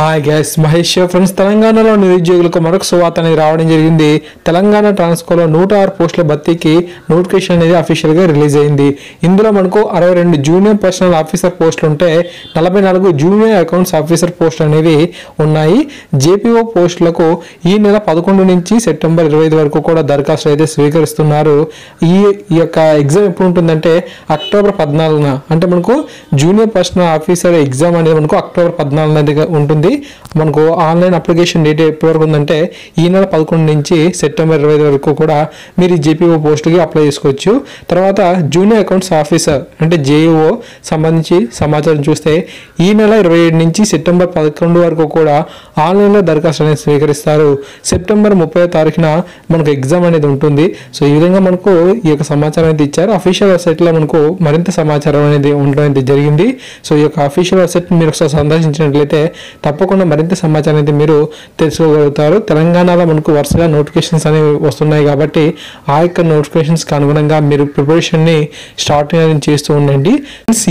Hi guys, Mahesh friends. తెలంగాణలో నిరుద్యోగులకు మరొక శుభవార్త అనేది రావడం జరిగింది. తెలంగాణ ట్రాన్స్కోలో 106 పోస్టుల భర్తీకి నోటిఫికేషన్ అనేది అఫీషియల్గా రిలీజ్ అయింది. ఇందులో మనకు 62 జూనియర్ పర్సనల్ ఆఫీసర్ పోస్టులు ఉంటే 44 జూనియర్ అకౌంట్స్ ఆఫీసర్ పోస్టులు అనేవి ఉన్నాయి. జేపీఓ పోస్టులకు ఈ నెల 11 నుంచి సెప్టెంబర్ 25 వరకు కూడా దరఖాస్తులు అయితే స్వీకరిస్తున్నారు. ఈ యొక్క ఎగ్జామ్ ఎప్పుడు ఉంటుందంటే అక్టోబర్ 14న, అంటే మనకు జూనియర్ పర్సనల్ ఆఫీసర్ ఎగ్జామ్ అనేది మనకు అక్టోబర్ 14న ఉంటుంది. మనకు ఆన్లైన్ అప్లికేషన్ డేట్ ఎప్పటి వరకు ఉందంటే ఈ నెల 11 నుంచి సెప్టెంబర్ 25 వరకు కూడా మీరు జేపీఓ పోస్టుకి అప్లై చేసుకోవచ్చు. తర్వాత జూనియర్ అకౌంట్స్ ఆఫీసర్ అంటే జేఈఓ సంబంధించి సమాచారం చూస్తే ఈ నెల 27 నుంచి సెప్టెంబర్ 11 వరకు కూడా ఆన్లైన్లో దరఖాస్తు అనేది స్వీకరిస్తారు. సెప్టెంబర్ 30వ తారీఖున మనకు ఎగ్జామ్ అనేది ఉంటుంది. సో ఈ విధంగా మనకు ఈ యొక్క సమాచారం అయితే ఇచ్చారు. అఫీషియల్ వెబ్సైట్లో మనకు మరింత సమాచారం అనేది ఉండడం అయితే జరిగింది. సో ఈ యొక్క అఫీషియల్ వెబ్సైట్ మీరు ఒకసారి సందర్శించినట్లయితే తప్పకుండా మరింత సమాచారం అయితే మీరు తెలుసుకోగలుగుతారు. తెలంగాణలో మనకు వరుసగా నోటిఫికేషన్స్ అనేవి వస్తున్నాయి కాబట్టి ఆ యొక్క నోటిఫికేషన్స్కి అనుగుణంగా మీరు ప్రిపరేషన్ని స్టార్ట్ చేస్తూ ఉండండి.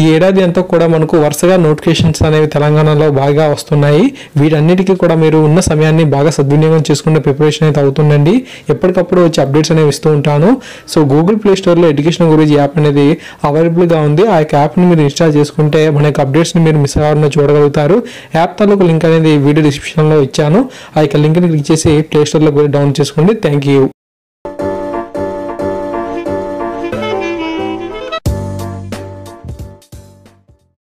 ఈ ఏడాది అంతా కూడా మనకు వరుసగా నోటిఫికేషన్స్ అనేవి తెలంగాణలో బాగా వస్తున్నాయి. వీటన్నిటికీ కూడా మీరు ఉన్న సమయాన్ని బాగా సద్వినియోగం చేసుకునే ప్రిపరేషన్ అయితే అవుతుండండి. ఎప్పటికప్పుడు వచ్చి అప్డేట్స్ అనేవి ఇస్తూ ఉంటాను. సో గూగుల్ ప్లే స్టోర్లో ఎడ్యుకేషన్ గురించి యాప్ అనేది అవైలబుల్గా ఉంది. ఆ యొక్క యాప్ని మీరు ఇన్స్టాల్ చేసుకుంటే మన యొక్క అప్డేట్స్ని మీరు మిస్ అవ్వకుండా చూడగలుగుతారు. యాప్ తాలూకు లింక్ అనేది వీడియో డిస్క్రిప్షన్లో ఇచ్చాను. ఆ యొక్క లింక్ని క్లిక్ చేసి ప్లే స్టోర్లో డౌన్లోడ్ చేసుకోండి. Thank you.